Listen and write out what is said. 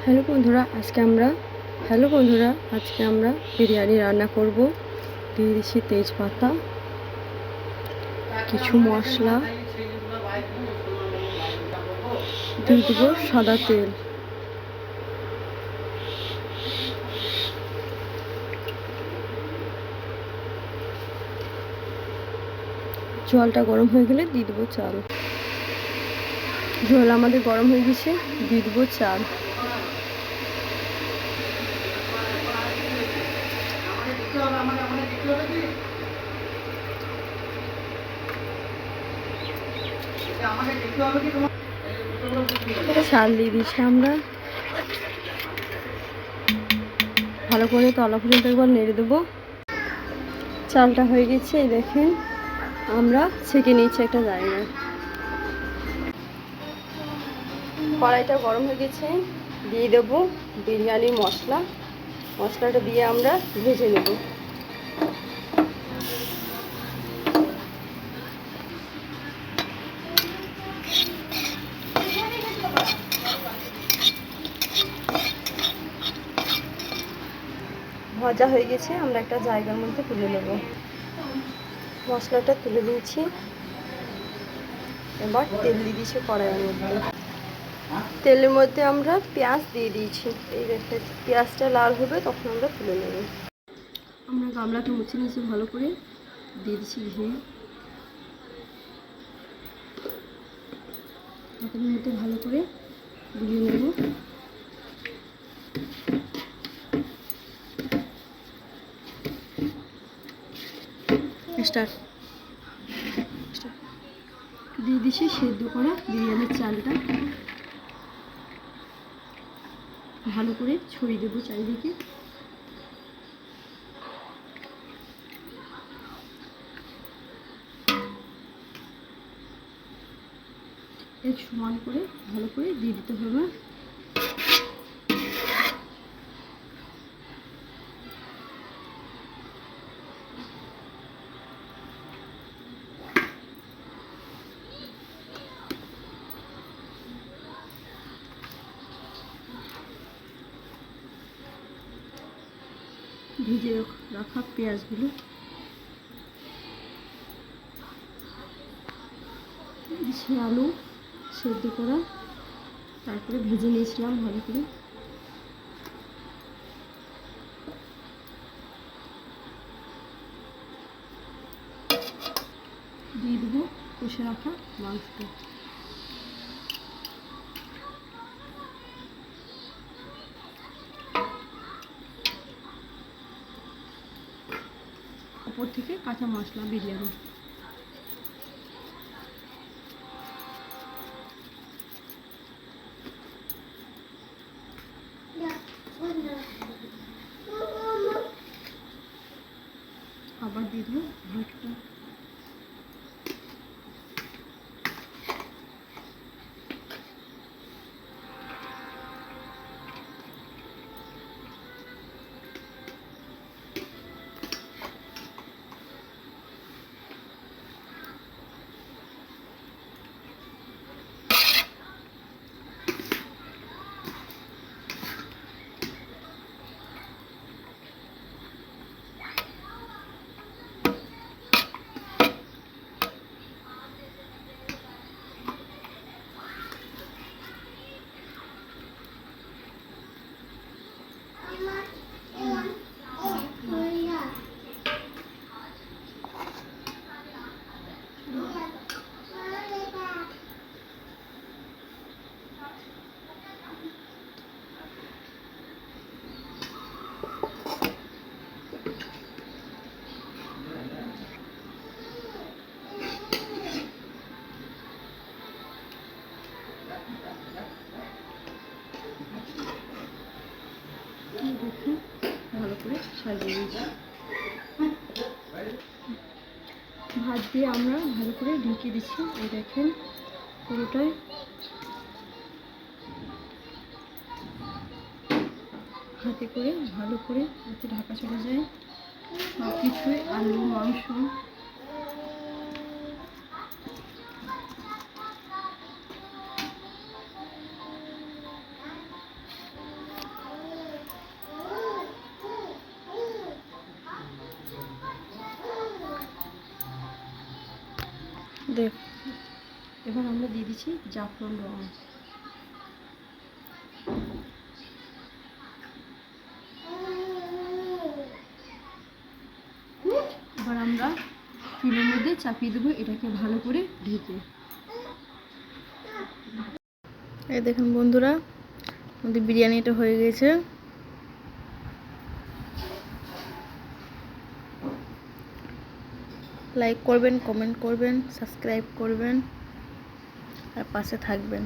Hello বন্ধুরা, আজকে আমরা বিরিয়ানি রান্না করব। দিয়ে দিচ্ছি তেজপাতা, কিছু মশলা, দিয়ে দেবো সাদা তেল। জলটা গরম হয়ে গেলে দিয়ে দেবো চাল। জল আমাদের গরম হয়ে গেছে, দিয়ে দেবো চাল। চাল দিয়ে দিচ্ছি আমরা, ভালো করে তলা পর্যন্ত একবার নেড়ে দেবো। চালটা হয়ে গেছে, এই দেখেন আমরা ছেঁকে নিচ্ছি একটা জায়গায়। কড়াইটা গরম হয়ে গেছে, দিয়ে দেবো বিরিয়ানি মশলাটা দিয়ে আমরা ভেজে নেব। ভাজা হয়ে গেছে, আমরা একটা জায়গার মধ্যে তুলে নেব। মশলাটা তুলে দিয়েছি, এবার তেল দিয়ে দিয়েছি কড়াইয়ের মধ্যে। তেলের মধ্যে আমরা পেঁয়াজ দিয়ে দিয়েছি, এই দেখে পেঁয়াজটা লাল হবে তখন আমরা তুলে নেব। আমরা গামলাটা মুছে নিয়েছি, ভালো করে দিয়ে দিচ্ছি ঘি। হাতের মধ্যে ভালো করে গুলিয়ে নেব। দিয়ে দিচ্ছি সেদ্ধ করা বিরিয়ানির চালটা, ভালো করে ছড়িয়ে দেবো চারিদিকে। এর সমান করে ভালো করে দিয়ে দিতে হবে। ভেজে রাখা পেঁয়াজগুলো আলু সেদ্ধ করা, তারপরে ভেজে নিয়েছিলাম ভালো করে। দিয়ে দেবো কষে রাখা মাংসটা। উপর থেকে কাঁচা মশলা বিরিয়ানি। আবার দিয়ে দেবো ভাতটা। ভালো করে সাজিয়ে দিচ্ছি। ভাত দিয়ে আমরা ভালো করে ঢেকে দিচ্ছি, এই দেখেন পুরোটাই। হাতে করে ভালো করে যাতে ঢাকা চলে যায় সব কিছুই, আলু মাংস। দেখ এবার আমরা দিয়ে দিচ্ছি জাফরান রং। এবার আমরা চুলের মধ্যে চাপিয়ে দেবো এটাকে ভালো করে ঢেকে। এই দেখুন বন্ধুরা, আমাদের বিরিয়ানিটা হয়ে গেছে। লাইক করবেন, কমেন্ট করবেন, সাবস্ক্রাইব করবেন আর পাশে থাকবেন।